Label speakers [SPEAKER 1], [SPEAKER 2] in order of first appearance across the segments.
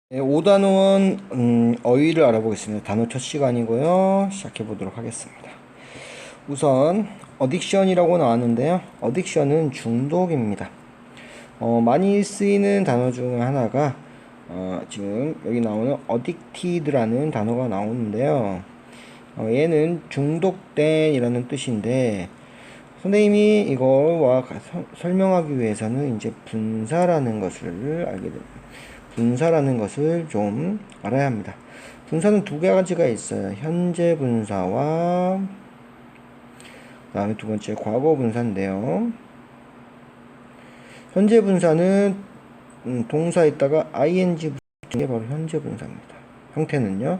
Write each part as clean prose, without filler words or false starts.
[SPEAKER 1] 네, 5단원 어휘를 알아보겠습니다. 단어 첫 시간이고요. 시작해 보도록 하겠습니다. 우선 어딕션이라고 나왔는데요. 어딕션은 중독입니다. 많이 쓰이는 단어 중 하나가 지금 여기 나오는 addicted라는 단어가 나오는데요. 얘는 중독된 이라는 뜻인데 선생님이 이거와 설명하기 위해서는 이제 분사라는 것을 알게 됩니다. 분사라는 것을 좀 알아야 합니다. 분사는 두 가지가 있어요. 현재 분사와 그 다음에 두 번째 과거 분사인데요. 현재 분사는 동사 있다가 ing 붙은 게 바로 현재 분사입니다. 형태는요.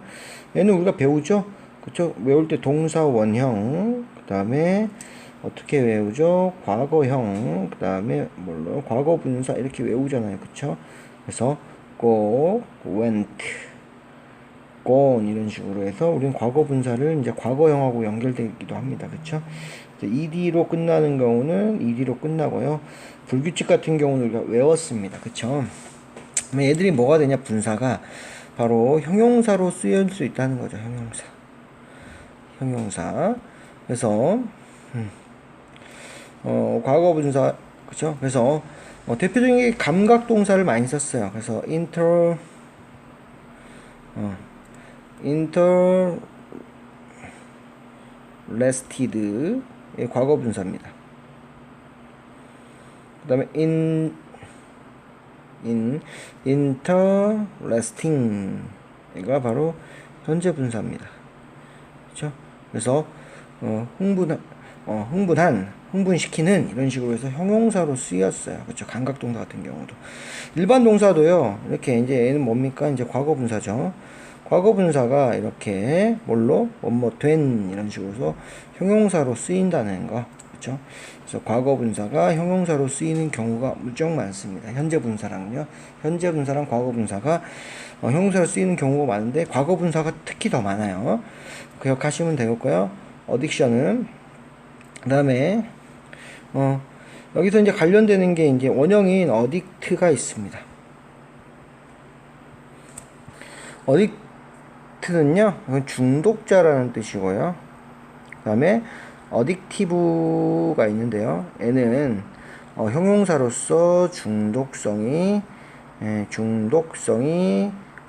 [SPEAKER 1] 얘는 우리가 배우죠. 그쵸? 외울 때 동사 원형, 그 다음에 어떻게 외우죠? 과거형, 그 다음에 뭘로? 과거 분사 이렇게 외우잖아요. 그쵸? 그래서 go, went, gone 이런 식으로 해서 우리는 과거 분사를 이제 과거형하고 연결되기도 합니다. 그쵸? ed로 끝나는 경우는 ed로 끝나고요. 불규칙 같은 경우는 우리가 외웠습니다. 그쵸? 얘들이 뭐가 되냐? 분사가 바로 형용사로 쓰일 수 있다는 거죠. 형용사. 그래서 과거 분사 그쵸? 그래서 대표적인 게 감각 동사를 많이 썼어요. 그래서 interested 의 과거 분사입니다. 그 다음에 interesting 이가 바로 현재 분사입니다. 그렇죠? 그래서 흥분시키는 이런 식으로 해서 형용사로 쓰였어요. 그렇죠? 감각 동사 같은 경우도 일반 동사도요. 이렇게 이제 얘는 뭡니까? 이제 과거 분사죠. 과거 분사가 이렇게 뭘로 된 이런 식으로 해서 형용사로 쓰인다는 거. 그렇죠? 그래서 과거 분사가 형용사로 쓰이는 경우가 무척 많습니다. 현재 분사랑요. 현재 분사랑 과거 분사가 형용사로 쓰이는 경우가 많은데 과거 분사가 특히 더 많아요. 기억하시면 되겠고요. 어딕션은 그 다음에 여기서 이제 관련되는 게 이제 원형인 어딕트가 있습니다. 어딕트는요, 중독자라는 뜻이고요. 그 다음에 어딕티브가 있는데요. 얘는 형용사로서 중독성이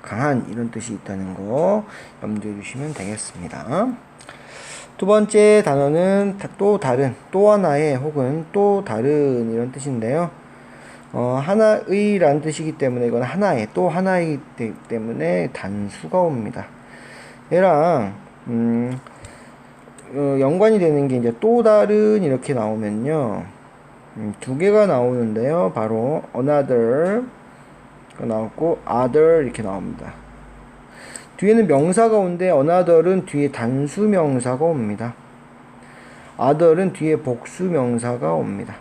[SPEAKER 1] 강한 이런 뜻이 있다는 거 염두해 주시면 되겠습니다. 두 번째 단어는 또 하나의 혹은 또 다른 이런 뜻인데요. 하나의라는 뜻이기 때문에 이건 또 하나이기 때문에 단수가 옵니다. 얘랑 연관이 되는 게 이제 또 다른 이렇게 나오면요. 두 개가 나오는데요. 바로 another 가 나오고 other 이렇게 나옵니다. 뒤에는 명사가 오는데 another은 뒤에 단수 명사가 옵니다. other은 뒤에 복수 명사가 옵니다.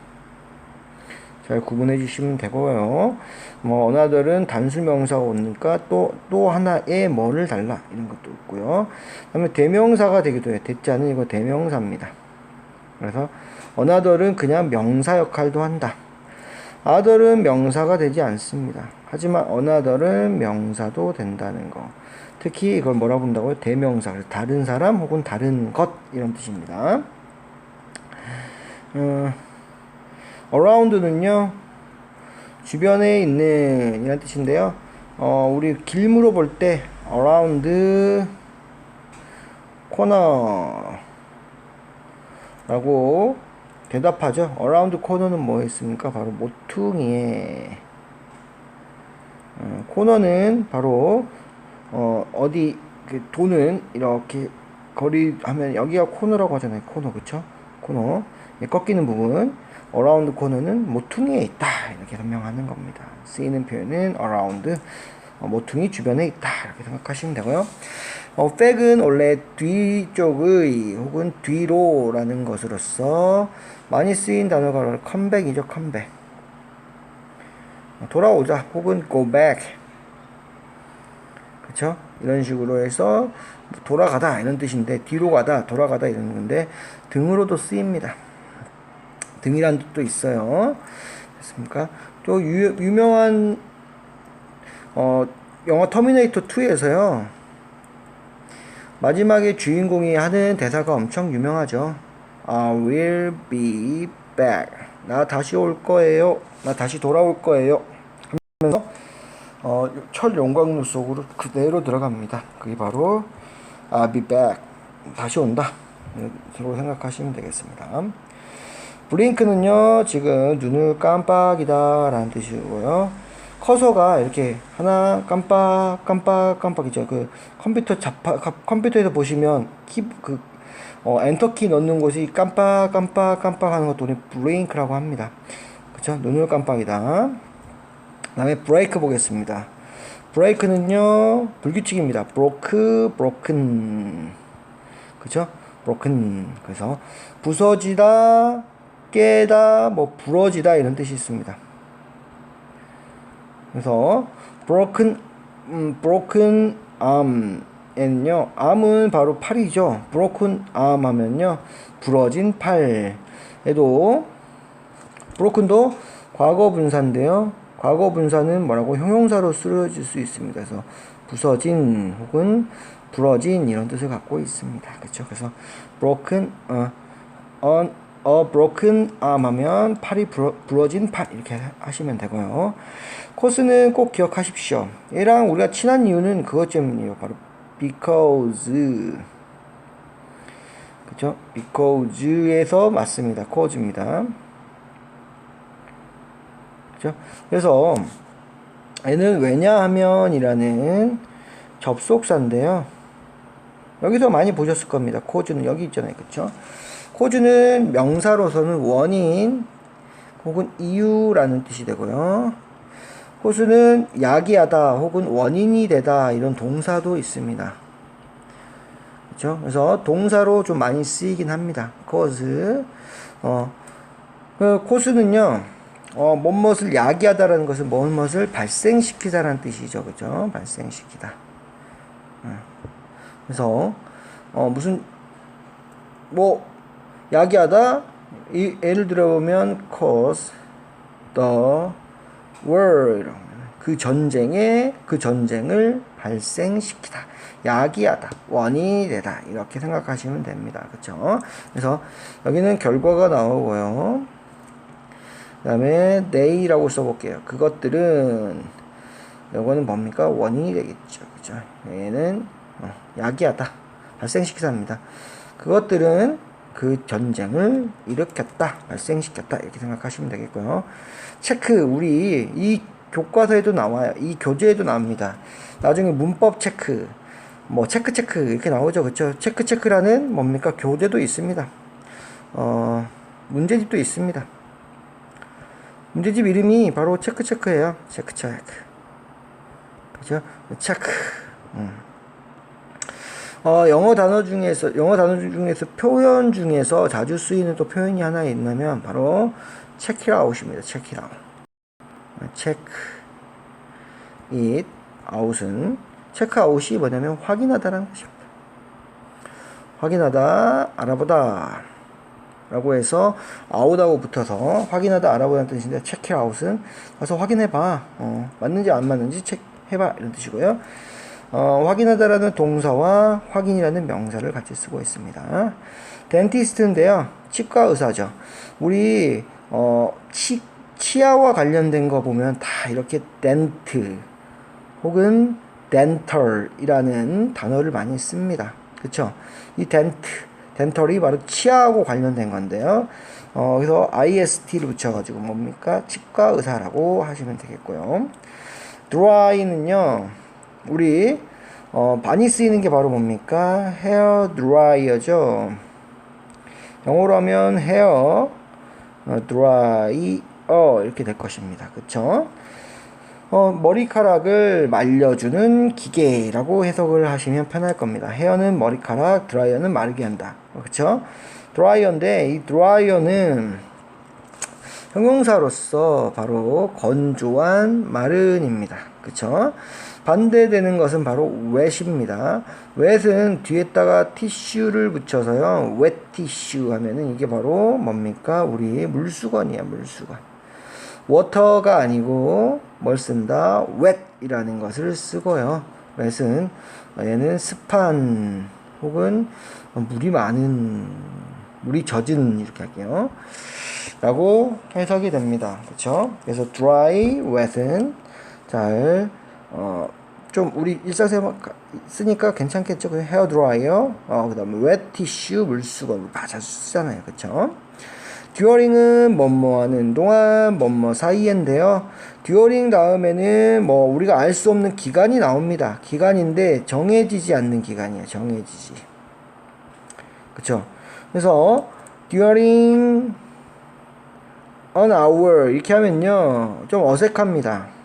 [SPEAKER 1] 잘 구분해 주시면 되고요. another은 단수 명사가 오니까 또 하나의 뭐를 달라 이런 것도 있고요. 그 다음에 대명사가 되기도 해요. 대자는 이거 대명사입니다. 그래서 another은 그냥 명사 역할도 한다. other은 명사가 되지 않습니다. 하지만 another은 명사도 된다는 거. 특히 이걸 뭐라고 부른다고요? 대명사. 그래서 다른 사람 혹은 다른 것 이런 뜻입니다. around는요 주변에 있는 이런 뜻인데요. 우리 길물어 볼 때 around corner 라고 대답하죠. around corner는 뭐였습니까? 바로 모퉁이에 코너는 바로 도는 이렇게 거리 하면 여기가 코너라고 하잖아요. 코너 그쵸? 코너 꺾이는 부분 around 코너는 모퉁이에 있다 이렇게 설명하는 겁니다. 쓰이는 표현은 around 모퉁이 주변에 있다 이렇게 생각하시면 되고요. 백은 원래 뒤쪽의 혹은 뒤로 라는 것으로서 많이 쓰인 단어가 바로 컴백이죠. 컴백 돌아오자 혹은 go back 그쵸? 이런 식으로 해서 돌아가다 이런 뜻인데 뒤로 가다 돌아가다 이런 건데 등으로도 쓰입니다. 등이란 뜻도 있어요. 됐습니까? 또 유명한 영화 터미네이터 2에서요. 마지막에 주인공이 하는 대사가 엄청 유명하죠. I will be back. 나 다시 올 거예요. 나 다시 돌아올 거예요. 하면서 철 용광로 속으로 그대로 들어갑니다. 그게 바로 I'll be back. 다시 온다. 이렇게 생각하시면 되겠습니다. 블링크는요, 지금 눈을 깜빡이다 라는 뜻이고요. 커서가 이렇게 하나 깜빡이죠. 그 컴퓨터에서 보시면 엔터키 넣는 곳이 깜빡 하는 것도 우리 블링크라고 합니다. 그쵸? 눈을 깜빡이다. 그 다음에 브레이크 보겠습니다. 브레이크는요, 불규칙입니다. broken. 그쵸? broken. 그래서 부서지다, 깨다, 뭐 부러지다 이런 뜻이 있습니다. 그래서 broken arm에는요, arm은 바로 팔이죠. broken arm 하면요, 부러진 팔. 에도 broken도 과거 분사인데요. 과거 분사는 뭐라고 형용사로 쓰여질 수 있습니다. 그래서 부서진 혹은 부러진 이런 뜻을 갖고 있습니다. 그렇죠? 그래서 broken broken arm 하면 팔이 부러진 팔 이렇게 하시면 되고요. 코스는 꼭 기억하십시오. 얘랑 우리가 친한 이유는 그것 때문이에요. 바로 because. 그쵸? because에서 맞습니다. cause입니다. 그쵸? 그래서 얘는 왜냐하면이라는 접속사인데요. 여기서 많이 보셨을 겁니다. cause는 여기 있잖아요. 그쵸? cause는 명사로서는 원인 혹은 이유라는 뜻이 되고요. cause는 야기하다 혹은 원인이 되다 이런 동사도 있습니다. 그렇죠? 그래서 동사로 좀 많이 쓰이긴 합니다. cause. cause는요, 무엇을 야기하다라는 것은 무엇을 발생시키다라는 뜻이죠. 그죠? 발생시키다. 그래서, 야기하다, 예를 들어보면, cause the war. 그 전쟁을 발생시키다. 야기하다. 원인이 되다. 이렇게 생각하시면 됩니다. 그쵸? 그래서 여기는 결과가 나오고요. 그 다음에 they라고 써볼게요. 그것들은, 이거는 뭡니까? 원인이 되겠죠. 그죠? 얘는 야기하다. 발생시키다입니다. 그것들은 그 전쟁을 일으켰다. 발생시켰다. 이렇게 생각하시면 되겠고요. 체크. 우리 이 교과서에도 나와요. 이 교재에도 나옵니다. 나중에 문법 체크, 체크 이렇게 나오죠. 그쵸? 체크라는 뭡니까? 교재도 있습니다. 문제집도 있습니다. 문제집 이름이 바로 체크예요. 체크. 그죠? 체크. 영어 단어 중에서 표현 중에서 자주 쓰이는 또 표현이 하나 있냐면 바로 check it out입니다. check it out. check it out은 체크 아웃이 뭐냐면 확인하다라는 것입니다. 확인하다, 알아보다 라고 해서 아웃하고 붙어서 확인하다, 알아보다는 뜻인데 체크 아웃은 가서 확인해봐. 맞는지 안 맞는지 체크해봐 이런 뜻이고요. 확인하다라는 동사와 확인이라는 명사를 같이 쓰고 있습니다. 덴티스트인데요. 치과 의사죠. 우리 치아와 관련된 거 보면 다 이렇게 덴트 혹은 덴털이라는 단어를 많이 씁니다. 그쵸? 이 덴털이 바로 치아하고 관련된 건데요. 그래서 IST를 붙여가지고 뭡니까? 치과 의사라고 하시면 되겠고요. 드라이는요, 우리 많이 쓰이는 게 바로 뭡니까? 헤어 드라이어죠. 영어로 하면 헤어 드라이어 이렇게 될 것입니다. 그쵸? 머리카락을 말려주는 기계라고 해석을 하시면 편할 겁니다. 헤어는 머리카락, 드라이어는 마르게 한다. 그쵸? 드라이어인데 이 드라이어는 형용사로서 바로 건조한 마른입니다. 그쵸? 반대되는 것은 바로 wet입니다. wet은 뒤에다가 티슈를 붙여서요. wet tissue 하면은 이게 바로 뭡니까? 우리 물수건이야, 물수건. water가 아니고 뭘 쓴다? wet이라는 것을 쓰고요. wet은 얘는 습한 혹은 물이 젖은 이렇게 할게요. 라고 해석이 됩니다. 그쵸? 그래서 dry, wet은 잘 좀 우리 일상생활 쓰니까 괜찮겠죠? 헤어 드라이어, 그 다음에 wet tissue, 물수건 자주 쓰잖아요. 그쵸? 듀어링은 뭐뭐 하는 동안 뭐뭐 사이인데요. 듀어링 다음에는 뭐 우리가 알 수 없는 기간이 나옵니다. 기간인데 정해지지 않는 기간이에요. 정해지지. 그쵸? 그래서 during an hour 이렇게 하면요 좀 어색합니다.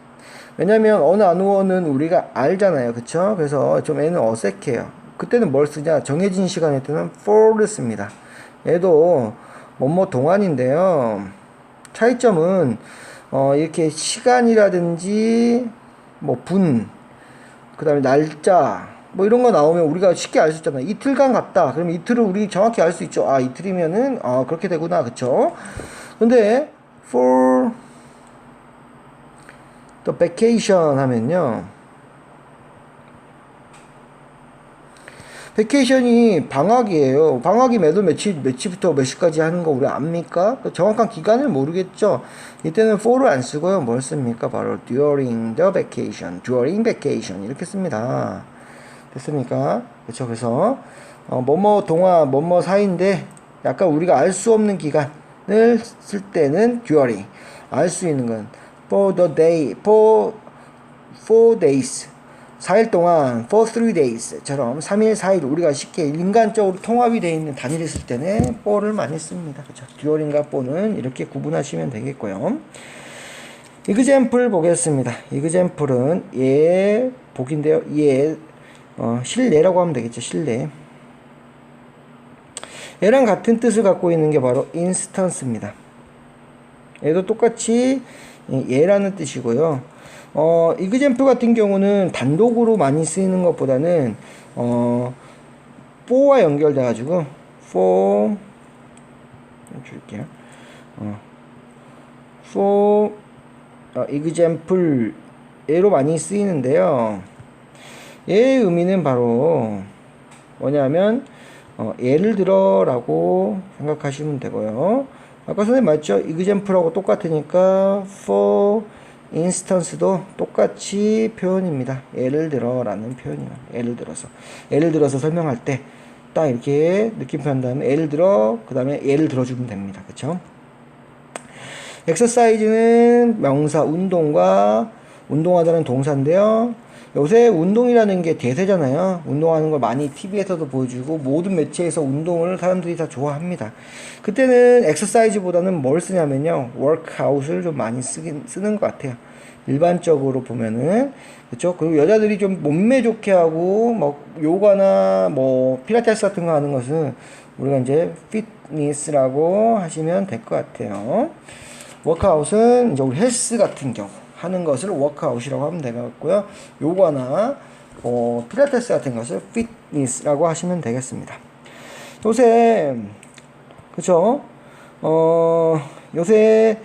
[SPEAKER 1] 왜냐면 어느 hour는 우리가 알잖아요. 그쵸? 그래서 좀 얘는 어색해요. 그때는 뭘 쓰냐? 정해진 시간일 때는 for를 씁니다. 얘도 뭐뭐 동안인데요. 차이점은 이렇게 시간이라든지 뭐 분, 그 다음에 날짜 뭐 이런 거 나오면 우리가 쉽게 알 수 있잖아요. 이틀간 갔다. 그럼 이틀을 우리 정확히 알 수 있죠. 아, 이틀이면은 그렇게 되구나. 그쵸? 근데 for the vacation 하면요. 베케이션이 방학이에요. 방학이 매달 며칠부터 몇 시까지 하는 거 우리 압니까? 정확한 기간을 모르겠죠. 이때는 for를 안 쓰고요. 뭘 씁니까? 바로 during the vacation, during vacation 이렇게 씁니다. 됐습니까? 그렇죠. 그래서 뭐뭐 동안 뭐뭐 사이인데 약간 우리가 알 수 없는 기간을 쓸 때는 during, 알 수 있는 건 for the day, for 4 days 4일 동안 for 3 days처럼 3일 4일 우리가 쉽게 인간적으로 통합이 되어 있는 단위를 쓸 때는 for를 많이 씁니다. 그렇죠. during과 for는 이렇게 구분하시면 되겠고요. example 보겠습니다. example은 예 복인데요. 예 실내라고 하면 되겠죠. 실내. 얘랑 같은 뜻을 갖고 있는 게 바로 instance입니다. 얘도 똑같이 얘라는 뜻이고요. example 같은 경우는 단독으로 많이 쓰이는 것보다는 for와 연결돼 가지고 for 줄게요. for example 얘로 많이 쓰이는데요. 얘의 의미는 바로 뭐냐면 예를 들어 라고 생각하시면 되고요. 아까 선생님 맞죠? example하고 똑같으니까 for instance도 똑같이 표현입니다. 예를 들어 라는 표현이에요. 예를 들어서 설명할 때 딱 이렇게 느낌표 한 다음에 예를 들어 그 다음에 예를 들어주면 됩니다. 그쵸? exercise는 명사 운동하다는 동사인데요. 요새 운동이라는 게 대세잖아요. 운동하는 걸 많이 TV에서도 보여주고 모든 매체에서 운동을 사람들이 다 좋아합니다. 그때는 exercise보다는 뭘 쓰냐면요. workout을 좀 많이 쓰는 것 같아요. 일반적으로 보면은 그렇죠. 그리고 여자들이 좀 몸매 좋게 하고 뭐 요가나 뭐 필라테스 같은 거 하는 것은 우리가 이제 피트니스라고 하시면 될 것 같아요. 워크아웃은 이제 우리 헬스 같은 경우 하는 것을 워크아웃이라고 하면 되겠고요. 요가나 필라테스 같은 것을 피트니스라고 하시면 되겠습니다. 요새 그쵸? 요새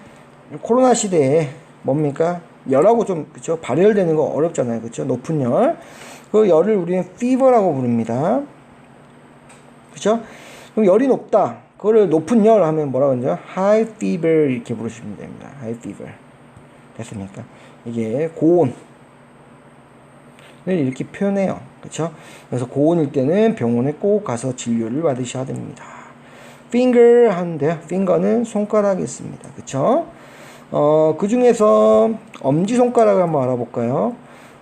[SPEAKER 1] 코로나 시대에 뭡니까? 열하고 좀 그쵸? 발열되는 거 어렵잖아요. 그쵸? 높은 열. 그 열을 우리는 fever라고 부릅니다. 그쵸? 그럼 열이 높다. 그거를 높은 열 하면 뭐라고 하죠? high fever 이렇게 부르시면 됩니다. high fever. 됐습니까? 이게 고온을 이렇게 표현해요. 그쵸? 그래서 고온일 때는 병원에 꼭 가서 진료를 받으셔야 됩니다. finger 하는데요. finger는 손가락이 있습니다. 그쵸? 그 중에서 엄지손가락을 한번 알아볼까요?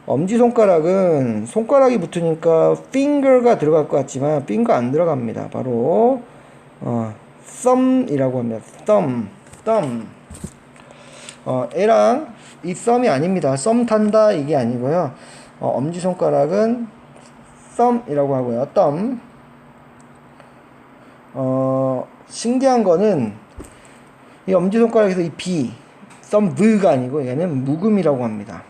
[SPEAKER 1] 엄지손가락은 손가락이 붙으니까 finger가 들어갈 것 같지만 finger 안 들어갑니다. 바로 thumb이라고 합니다. thumb. 얘랑 이 thumb이 아닙니다. 썸 탄다 이게 아니고요. 엄지손가락은 thumb이라고 하고요. thumb. 신기한 거는 이 엄지손가락에서 이 B, thumb가 아니고 얘는 묵음이라고 합니다.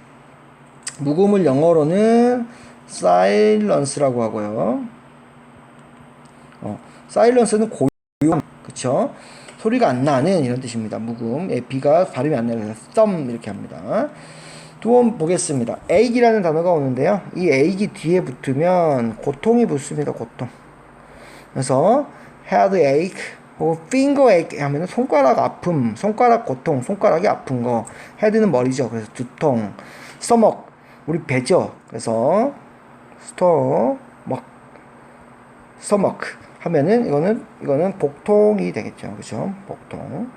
[SPEAKER 1] 묵음을 영어로는 silence라고 하고요. silence는 고요함, 그쵸? 소리가 안 나는 이런 뜻입니다. 묵음. B가 발음이 안 나요. 그래서 thumb 이렇게 합니다. 두 번 보겠습니다. ache이라는 단어가 오는데요. 이 ache 뒤에 붙으면 고통이 붙습니다. 고통. 그래서 headache 혹은 fingerache 하면 손가락 아픔, 손가락 고통, 손가락이 아픈 거. head는 머리죠. 그래서 두통. stomach 우리 배죠. 그래서 stomach 하면은 이거는 복통이 되겠죠. 그렇죠? 복통.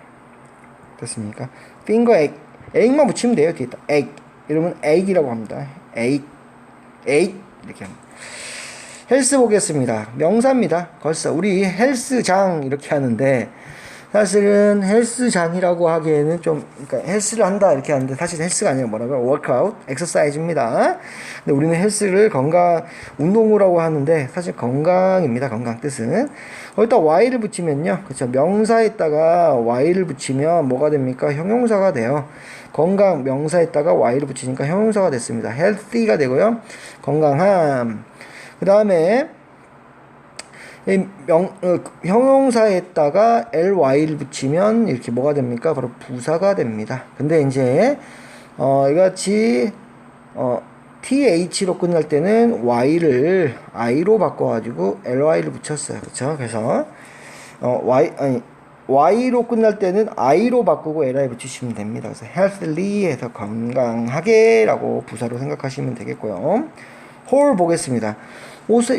[SPEAKER 1] 됐습니까? fingerache ache만 붙이면 돼요. 뒤에다 ache 이러면 ache이라고 합니다. ache 이렇게 합니다. 헬스 보겠습니다. 명사입니다. 벌써 우리 헬스장 이렇게 하는데 사실은 헬스장이라고 하기에는 좀 그러니까 헬스를 한다 이렇게 하는데 사실 헬스가 아니라 뭐라고요? 워크아웃, 엑서사이즈입니다. 근데 우리는 헬스를 건강 운동이라고 하는데 사실 건강입니다. 건강 뜻은 거기다 y를 붙이면요, 그렇죠? 명사에다가 y를 붙이면 뭐가 됩니까? 형용사가 돼요. 건강 명사에다가 y를 붙이니까 형용사가 됐습니다. healthy가 되고요. 건강함. 그 다음에 형용사에다가 ly를 붙이면 이렇게 뭐가 됩니까? 바로 부사가 됩니다. 근데 이제 이같이 th로 끝날 때는 y를 i로 바꿔가지고 ly를 붙였어요. 그쵸? 그래서 y로 끝날 때는 i로 바꾸고 ly 붙이시면 됩니다. 그래서 healthily 해서 건강하게 라고 부사로 생각하시면 되겠고요. whole 보겠습니다.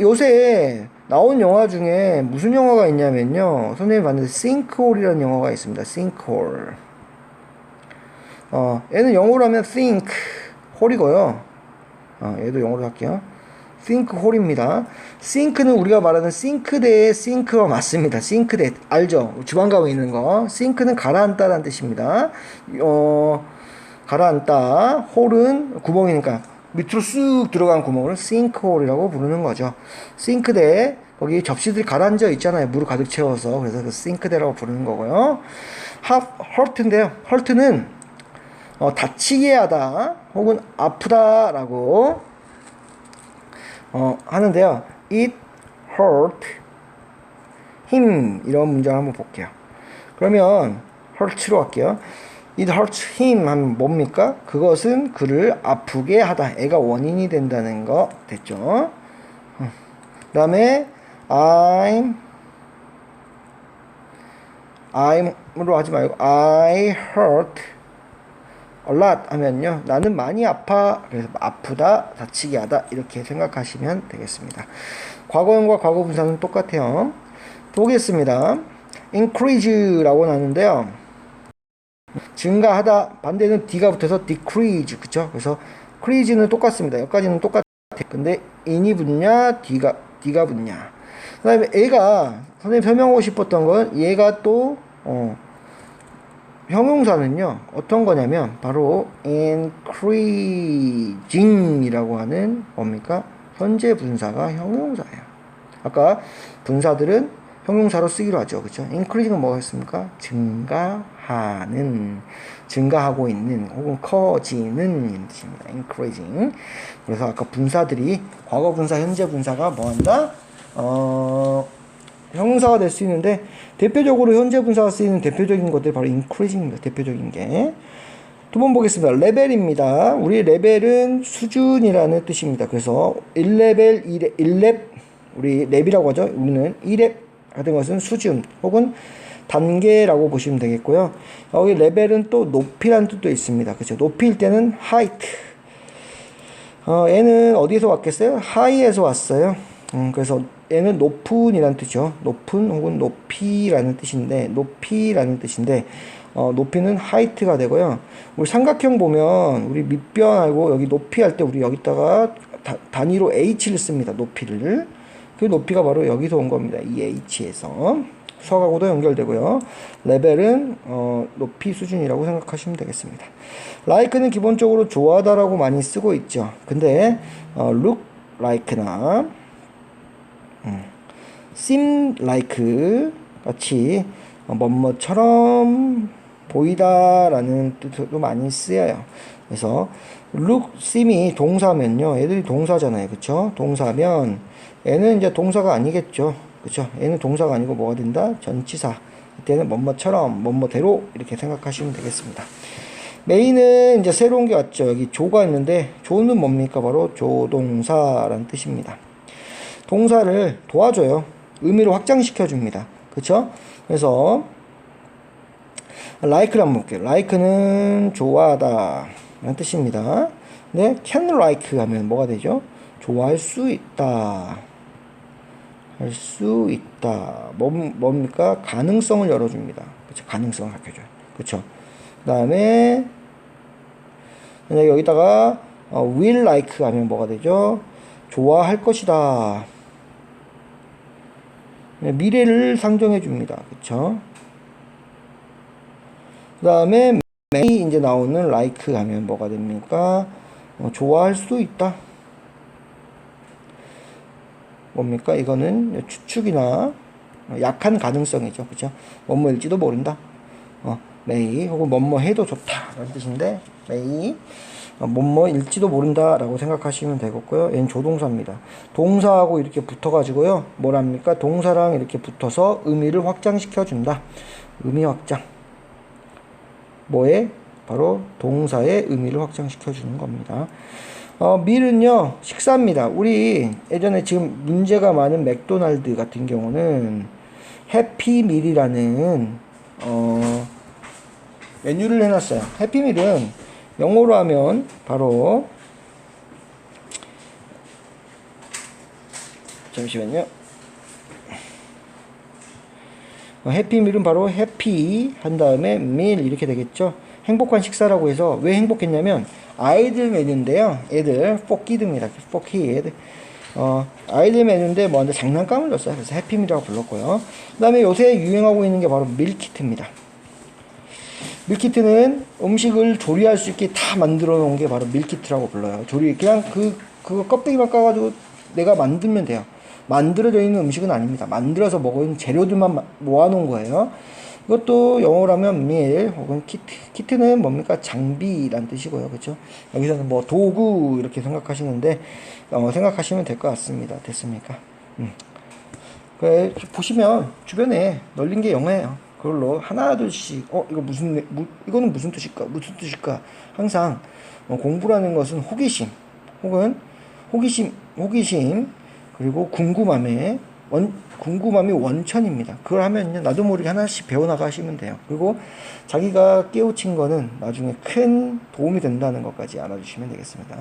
[SPEAKER 1] 요새 나온 영화 중에 무슨 영화가 있냐면요. 선생님이 봤는데 sinkhole이라는 영화가 있습니다. sinkhole. 얘는 영어로 하면 think hole이고요. 얘도 영어로 할게요. sinkhole입니다. sink는 우리가 말하는 싱크대의 sink가 맞습니다. 싱크대 알죠? 주방 가면 있는 거. sink는 가라앉다라는 뜻입니다. 가라앉다. hole은 구멍이니까 밑으로 쑥 들어간 구멍을 sinkhole이라고 부르는 거죠. 싱크대 거기 접시들이 가라앉아 있잖아요. 물을 가득 채워서. 그래서 그 싱크대라고 부르는 거고요. hurt인데요. hurt는 다치게 하다 혹은 아프다라고 하는데요. It hurt him 이런 문장을 한번 볼게요. 그러면 hurt로 할게요. It hurts him 하면 뭡니까? 그것은 그를 아프게 하다. 애가 원인이 된다는 거 됐죠? 그 다음에 I'm으로 하지 말고 I hurt a lot 하면요. 나는 많이 아파. 그래서 아프다, 다치게 하다 이렇게 생각하시면 되겠습니다. 과거형과 과거분사는 똑같아요. 보겠습니다. increase라고 나오는데요. 증가하다 반대는 d가 붙어서 decrease 그쵸? 그래서 crease는 똑같습니다. 여기까지는 똑같아. 근데 in이 붙냐 d가 붙냐. 그 다음에 얘가 선생님 설명하고 싶었던 건 얘가 또 형용사는요 어떤 거냐면 바로 increasing 이라고 하는 뭡니까? 현재 분사가 형용사예요. 아까 분사들은 형용사로 쓰기로 하죠. 그쵸? increasing은 뭐였습니까? 증가하고 있는 혹은 커지는 이런 뜻입니다. increasing. 그래서 아까 분사들이 과거 분사, 현재 분사가 뭐한다? 형용사가 될 수 있는데 대표적으로 현재 분사가 쓰이는 대표적인 것들이 바로 increasing입니다. 대표적인 게. 두 번 보겠습니다. 레벨입니다. 우리 레벨은 수준이라는 뜻입니다. 그래서 1레벨, 1렙, 우리 랩이라고 하죠. 우리는 1렙 같은 것은 수준 혹은 단계라고 보시면 되겠고요. 여기 레벨은 또 높이라는 뜻도 있습니다. 그렇죠? 높이일 때는 height. 얘는 어디에서 왔겠어요? high에서 왔어요. 그래서 얘는 높은이라는 뜻이죠. 높은 혹은 높이라는 뜻인데 높이는 height가 되고요. 우리 삼각형 보면 우리 밑변 알고 여기 높이 할 때 우리 여기다가 단위로 h를 씁니다. 높이를. 그 높이가 바로 여기서 온 겁니다. 이 h에서. 수학하고도 연결되고요. 레벨은 높이 수준이라고 생각하시면 되겠습니다. like는 기본적으로 좋아하다라고 많이 쓰고 있죠. 근데 look like나 seem like 같이 뭐뭐처럼 보이다라는 뜻으로 많이 쓰여요. 그래서 look, seem이 동사면요. 애들이 동사잖아요. 그쵸? 동사면 얘는 이제 동사가 아니겠죠. 그쵸? 얘는 동사가 아니고 뭐가 된다? 전치사. 이때는 뭐뭐처럼, 뭐뭐대로 이렇게 생각하시면 되겠습니다. 메이는 이제 새로운 게 왔죠. 여기 조가 있는데 조는 뭡니까? 바로 조동사라는 뜻입니다. 동사를 도와줘요. 의미를 확장시켜 줍니다. 그쵸? 그래서 like를 한번 볼게요. like는 좋아하다 라는 뜻입니다. 근데 can like 하면 뭐가 되죠? 좋아할 수 있다. 할 수 있다. 뭡니까? 가능성을 열어줍니다. 그쵸? 가능성을 밝혀줘요. 그쵸? 그 다음에 여기다가 will like 하면 뭐가 되죠? 좋아할 것이다. 미래를 상정해 줍니다. 그쵸? 그 다음에 may 이제 나오는 like 하면 뭐가 됩니까? 좋아할 수도 있다. 뭡니까? 이거는 추측이나 약한 가능성이죠. 그쵸? 뭐뭐일지도 모른다. may 혹은 뭐뭐 해도 좋다 라는 뜻인데 may 뭐뭐일지도 모른다 라고 생각하시면 되겠고요. 얘는 조동사입니다. 동사하고 이렇게 붙어 가지고요 뭐랍니까? 동사랑 이렇게 붙어서 의미를 확장시켜 준다. 의미 확장. 뭐에? 바로 동사의 의미를 확장시켜 주는 겁니다. 밀은요 식사입니다. 우리 예전에 지금 문제가 많은 맥도날드 같은 경우는 해피밀이라는 메뉴를 해놨어요. 해피밀은 영어로 하면 바로 잠시만요. 해피밀은 바로 해피 한 다음에 밀 이렇게 되겠죠. 행복한 식사라고 해서 왜 행복했냐면 아이들 메뉴인데요. 애들 포키드입니다. 포키드. 아이들 메뉴인데 뭐한테 장난감을 줬어요. 그래서 해피밀이라고 불렀고요. 그 다음에 요새 유행하고 있는 게 바로 밀키트입니다. 밀키트는 음식을 조리할 수 있게 다 만들어 놓은 게 바로 밀키트라고 불러요. 그냥 그거 껍데기만 까가지고 내가 만들면 돼요. 만들어져 있는 음식은 아닙니다. 만들어서 먹은 재료들만 모아놓은 거예요. 이것도 영어로 하면 밀 혹은 키트. 키트는 뭡니까? 장비란 뜻이고요. 그렇죠? 여기서는 뭐 도구 이렇게 생각하시는데 생각하시면 될 것 같습니다. 됐습니까? 그래, 보시면 주변에 널린 게 영어예요. 그걸로 하나 둘씩 이거는 무슨 뜻일까? 무슨 뜻일까? 항상 공부라는 것은 호기심 혹은 호기심 그리고 궁금함이 원천입니다. 그걸 하면요 나도 모르게 하나씩 배워나가시면 돼요. 그리고 자기가 깨우친 거는 나중에 큰 도움이 된다는 것까지 알아주시면 되겠습니다.